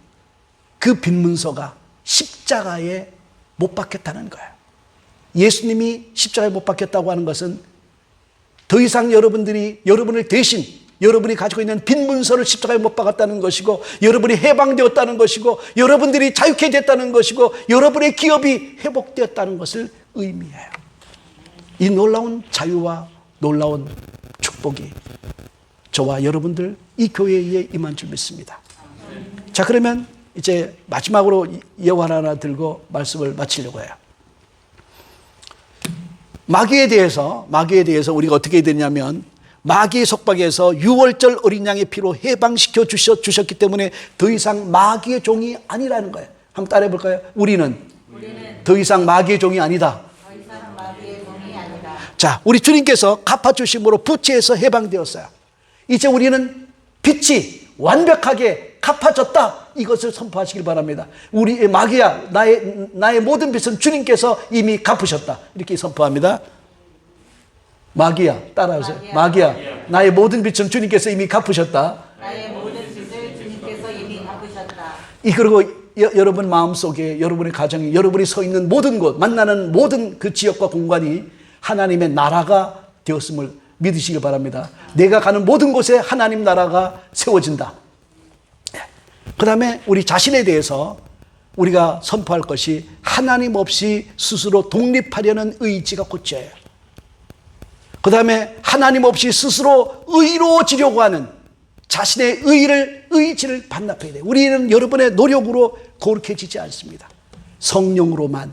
그 빈문서가 십자가에 못 박혔다는 거예요. 예수님이 십자가에 못 박혔다고 하는 것은 더 이상 여러분을 대신 여러분이 가지고 있는 빈문서를 십자가에 못 박았다는 것이고 여러분이 해방되었다는 것이고 여러분들이 자유케 됐다는 것이고 여러분의 기업이 회복되었다는 것을 의미해요. 이 놀라운 자유와 놀라운 축복이 저와 여러분들 이 교회에 임한 줄 믿습니다. 자, 그러면 이제 마지막으로 예화 하나 들고 말씀을 마치려고 해요. 마귀에 대해서 우리가 어떻게 해야 되냐면 마귀의 속박에서 유월절 어린 양의 피로 해방시켜 주셨기 때문에 더 이상 마귀의 종이 아니라는 거예요. 한번 따라해 볼까요? 우리는 더 이상 마귀의 종이 아니다. 자, 우리 주님께서 갚아주심으로 부채에서 해방되었어요. 이제 우리는 빚이 완벽하게 갚아졌다. 이것을 선포하시길 바랍니다. 우리 마귀야, 나의 모든 빚은 주님께서 이미 갚으셨다. 이렇게 선포합니다. 마귀야, 따라하세요. 마귀야, 나의 모든 빚은 주님께서 이미 갚으셨다. 나의 모든 빚을 주님께서 이미 갚으셨다. 그리고 여러분 마음속에, 여러분의 가정이, 여러분이 서 있는 모든 곳, 만나는 모든 그 지역과 공간이 하나님의 나라가 되었음을 믿으시길 바랍니다. 내가 가는 모든 곳에 하나님 나라가 세워진다. 그 다음에 우리 자신에 대해서 우리가 선포할 것이 하나님 없이 스스로 독립하려는 의지가 고쳐요. 그 다음에 하나님 없이 스스로 의로워지려고 하는 자신의 의지를 반납해야 돼요. 우리는 여러분의 노력으로 거룩해지지 않습니다. 성령으로만,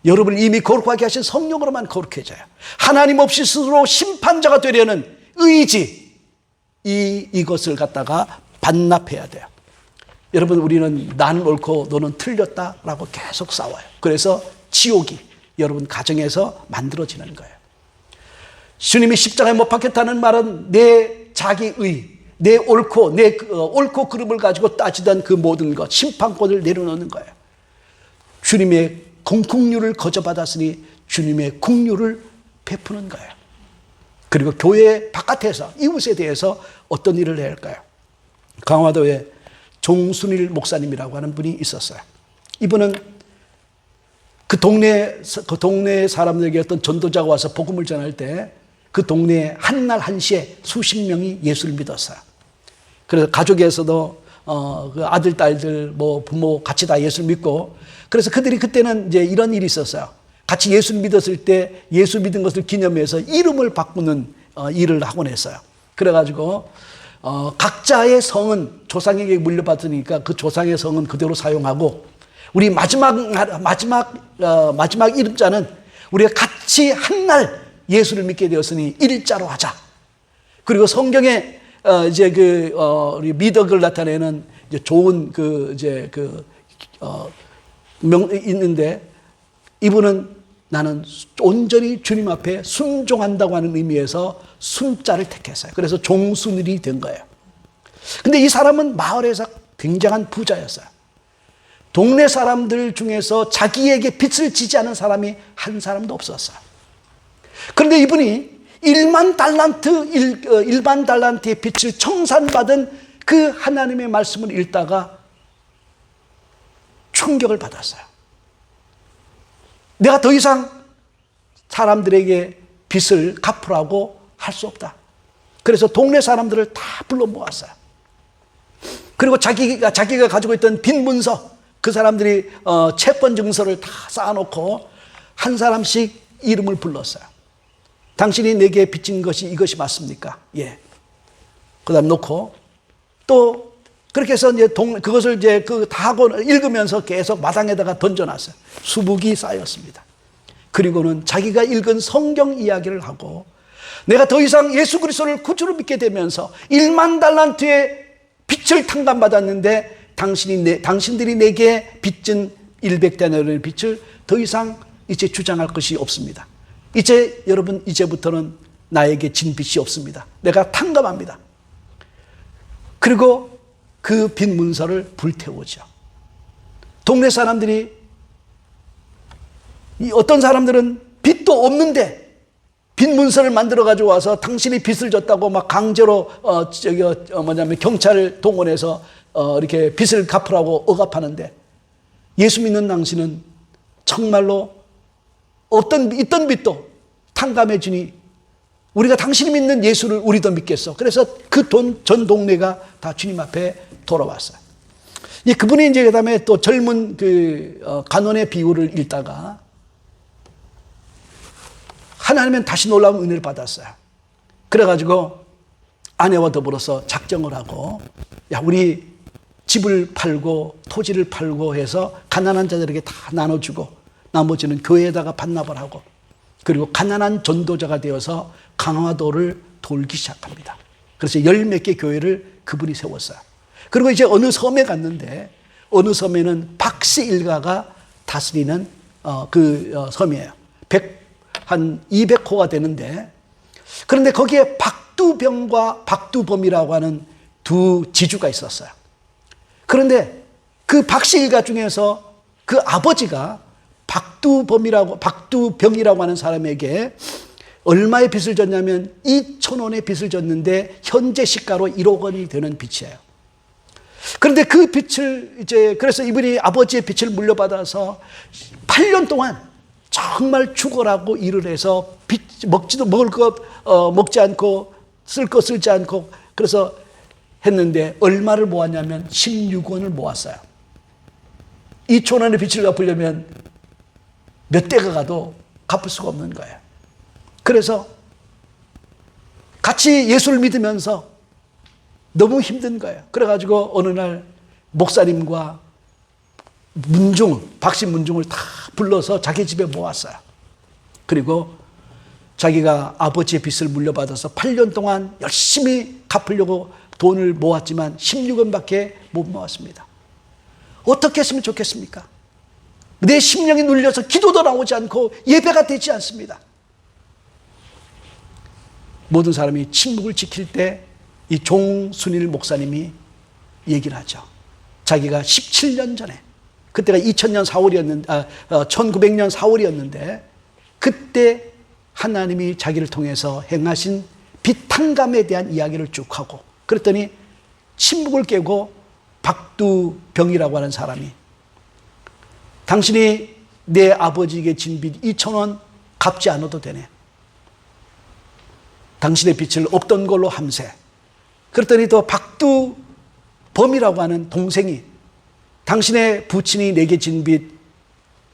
여러분을 이미 거룩하게 하신 성령으로만 거룩해져요. 하나님 없이 스스로 심판자가 되려는 의지, 이것을 갖다가 반납해야 돼요. 여러분, 우리는 나는 옳고 너는 틀렸다라고 계속 싸워요. 그래서 지옥이 여러분 가정에서 만들어지는 거예요. 주님이 십자가에 못 박혔다는 말은 내 자기의, 내 옳고 그름을 가지고 따지던 그 모든 것, 심판권을 내려놓는 거예요. 주님의 공국류를 거저받았으니 주님의 국류를 베푸는 거예요. 그리고 교회 바깥에서 이웃에 대해서 어떤 일을 해야 할까요? 강화도에 종순일 목사님이라고 하는 분이 있었어요. 이분은 그 동네 사람들에게 어떤 전도자가 와서 복음을 전할 때 그 동네에 한날 한시에 수십 명이 예수를 믿었어요. 그래서 가족에서도 그 아들, 딸들, 뭐 부모 같이 다 예수를 믿고, 그래서 그들이 그때는 이제 이런 일이 있었어요. 같이 예수를 믿었을 때 예수 믿은 것을 기념해서 이름을 바꾸는 일을 하곤 했어요. 그래가지고 각자의 성은 조상에게 물려받으니까 그 조상의 성은 그대로 사용하고, 우리 마지막 이름자는 우리가 같이 한날 예수를 믿게 되었으니 일자로 하자. 그리고 성경에 이제 우리 미덕을 나타내는 이제 좋은 있는데, 이분은 나는 온전히 주님 앞에 순종한다고 하는 의미에서 순자를 택했어요. 그래서 종순일이 된 거예요. 근데 이 사람은 마을에서 굉장한 부자였어요. 동네 사람들 중에서 자기에게 빚을 지지 않은 사람이 한 사람도 없었어요. 그런데 이분이 1만 달란트의 빚을 청산받은 그 하나님의 말씀을 읽다가 충격을 받았어요. 내가 더 이상 사람들에게 빚을 갚으라고 할 수 없다. 그래서 동네 사람들을 다 불러 모았어요. 그리고 자기가 가지고 있던 빚 문서, 그 사람들이 채권 증서를 다 쌓아놓고 한 사람씩 이름을 불렀어요. 당신이 내게 빚진 것이 이것이 맞습니까? 예. 그 다음 놓고, 또 그렇게 해서 이제 그것을 이제 다 하고 읽으면서 계속 마당에다가 던져놨어요. 수북이 쌓였습니다. 그리고는 자기가 읽은 성경 이야기를 하고, 내가 더 이상 예수 그리스도를 구주로 믿게 되면서 1만 달란트의 빚을 탕감받았는데 당신들이 내게 빚진 100데나리온의 빚을 더 이상 이제 주장할 것이 없습니다. 이제 여러분, 이제부터는 나에게 진 빚이 없습니다. 내가 탕감합니다. 그리고 그 빚 문서를 불태우죠. 동네 사람들이, 어떤 사람들은 빚도 없는데 빚 문서를 만들어 가지고 와서 당신이 빚을 졌다고 막 강제로 경찰을 동원해서 이렇게 빚을 갚으라고 억압하는데, 예수 믿는 당신은 정말로 있던 빚도 탕감해 주니 우리가 당신이 믿는 예수를 우리도 믿겠어. 그래서 그 전 동네가 다 주님 앞에 돌아왔어요. 그분이 이제 그다음에 또 젊은 간원의 비유를 읽다가 하나님은 다시 놀라운 은혜를 받았어요. 그래가지고 아내와 더불어서 작정을 하고, 야, 우리 집을 팔고 토지를 팔고 해서 가난한 자들에게 다 나눠주고 나머지는 교회에다가 반납을 하고, 그리고 가난한 전도자가 되어서 강화도를 돌기 시작합니다. 그래서 10몇 개 교회를 그분이 세웠어요. 그리고 이제 어느 섬에 갔는데, 어느 섬에는 박씨 일가가 다스리는 섬이에요. 한 200호가 되는데, 그런데 거기에 박두병과 박두범이라고 하는 두 지주가 있었어요. 그런데 그 박씨 일가 중에서 그 아버지가 박두병이라고 하는 사람에게 얼마의 빚을 졌냐면 2,000원의 빚을 졌는데 현재 시가로 1억 원이 되는 빚이에요. 그런데 그 빚을 그래서 이분이 아버지의 빚을 물려받아서 8년 동안 정말 죽어라고 일을 해서 먹을 것 먹지 않고 쓸 거 쓸지 않고 그래서 했는데, 얼마를 모았냐면 16원을 모았어요. 2,000원의 빚을 갚으려면 몇 대가 가도 갚을 수가 없는 거예요. 그래서 같이 예수를 믿으면서 너무 힘든 거예요. 그래가지고 어느 날 목사님과 박씨 문중을 다 불러서 자기 집에 모았어요. 그리고 자기가 아버지의 빚을 물려받아서 8년 동안 열심히 갚으려고 돈을 모았지만 16원밖에 못 모았습니다. 어떻게 했으면 좋겠습니까? 내 심령이 눌려서 기도도 나오지 않고 예배가 되지 않습니다. 모든 사람이 침묵을 지킬 때 이 종순일 목사님이 얘기를 하죠. 자기가 17년 전에 그때가 2000년 4월이었는데 1900년 4월이었는데 그때 하나님이 자기를 통해서 행하신 비탄감에 대한 이야기를 쭉 하고 그랬더니 침묵을 깨고 박두병이라고 하는 사람이 당신이 내 아버지에게 진 빚 2,000원 갚지 않아도 되네. 당신의 빚을 없던 걸로 함세. 그랬더니 또 박두범이라고 하는 동생이 당신의 부친이 내게 진 빚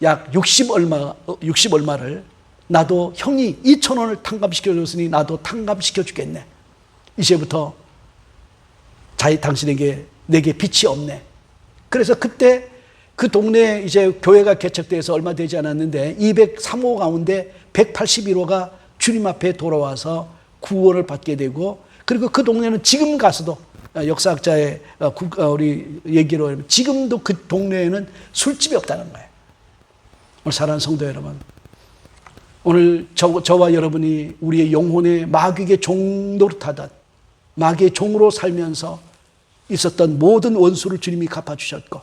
약 60 얼마를 나도 형이 2,000원을 탕감시켜줬으니 나도 탕감시켜 주겠네. 이제부터 당신에게 내게 빚이 없네. 그래서 그때 그 동네에 이제 교회가 개척돼서 얼마 되지 않았는데 203호 가운데 181호가 주님 앞에 돌아와서 구원을 받게 되고 그리고 그 동네는 지금 가서도 역사학자의 우리 얘기로 하면 지금도 그 동네에는 술집이 없다는 거예요. 오늘 사랑하는 성도 여러분, 오늘 저와 여러분이 우리의 영혼의 마귀의 종 노릇하던 마귀의 종으로 살면서 있었던 모든 원수를 주님이 갚아주셨고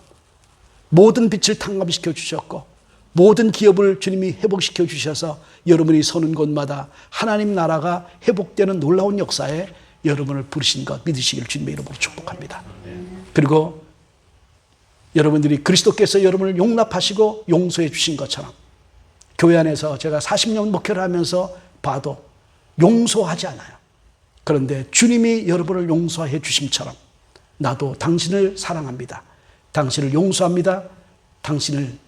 모든 빚을 탕감시켜 주셨고 모든 기업을 주님이 회복시켜 주셔서 여러분이 서는 곳마다 하나님 나라가 회복되는 놀라운 역사에 여러분을 부르신 것 믿으시길 주님의 이름으로 축복합니다. 그리고 여러분들이 그리스도께서 여러분을 용납하시고 용서해 주신 것처럼 교회 안에서 제가 40년 목회를 하면서 봐도 용서하지 않아요. 그런데 주님이 여러분을 용서해 주심처럼 나도 당신을 사랑합니다. 당신을 용서합니다. 당신을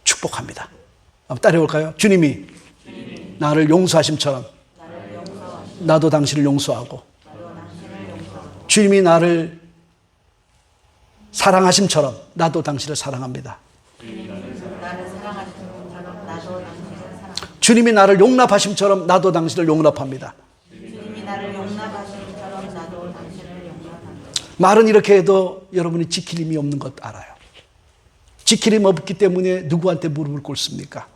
축복합니다. 한번 따라해볼까요? 주님이 나를 용서하심처럼 나도 당신을 용서하고 주님이 나를 사랑하심처럼 나도 당신을 사랑합니다. 주님이 나를 용납하심처럼 나도 당신을 용납합니다. 말은 이렇게 해도 여러분이 지킬 힘이 없는 것 알아요. 지킬 힘 없기 때문에 누구한테 무릎을 꿇습니까?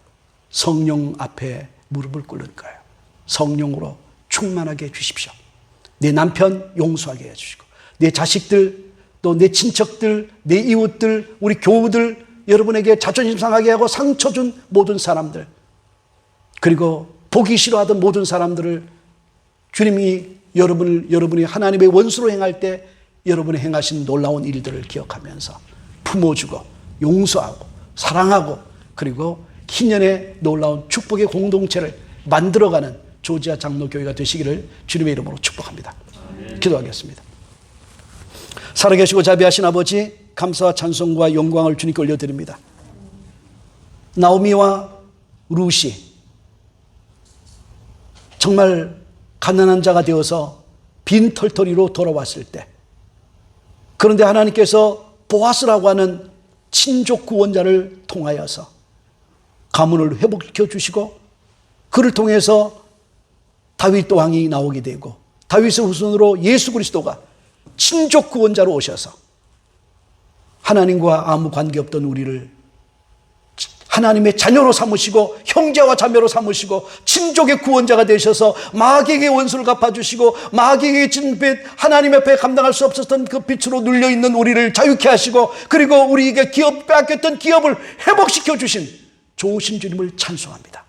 성령 앞에 무릎을 꿇는 거예요. 성령으로 충만하게 해주십시오. 내 남편 용서하게 해주시고 내 자식들 또 내 친척들 내 이웃들 우리 교우들 여러분에게 자존심 상하게 하고 상처 준 모든 사람들 그리고 보기 싫어하던 모든 사람들을 주님이 여러분이 하나님의 원수로 행할 때 여러분이 행하신 놀라운 일들을 기억하면서 품어주고 용서하고 사랑하고 그리고 희년의 놀라운 축복의 공동체를 만들어가는 조지아 장로교회가 되시기를 주님의 이름으로 축복합니다. 기도하겠습니다. 살아계시고 자비하신 아버지 감사와 찬송과 영광을 주님께 올려드립니다. 나오미와 루시 정말 가난한 자가 되어서 빈털터리로 돌아왔을 때 그런데 하나님께서 보아스라고 하는 친족 구원자를 통하여서 가문을 회복시켜 주시고 그를 통해서 다윗 왕이 나오게 되고 다윗의 후손으로 예수 그리스도가 친족 구원자로 오셔서 하나님과 아무 관계없던 우리를 하나님의 자녀로 삼으시고 형제와 자매로 삼으시고 친족의 구원자가 되셔서 마귀에게 원수를 갚아주시고 마귀에게 진 빚 하나님 앞에 감당할 수 없었던 그 빚으로 눌려있는 우리를 자유케 하시고 그리고 우리에게 빼앗겼던 기업을 회복시켜 주신 좋으신 주님을 찬송합니다.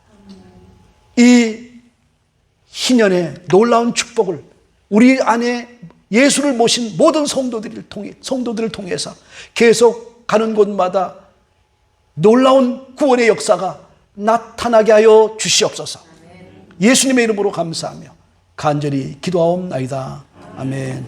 이 희년의 놀라운 축복을 우리 안에 예수를 모신 모든 성도들을 통해서 계속 가는 곳마다 놀라운 구원의 역사가 나타나게 하여 주시옵소서. 예수님의 이름으로 감사하며 간절히 기도하옵나이다. 아멘.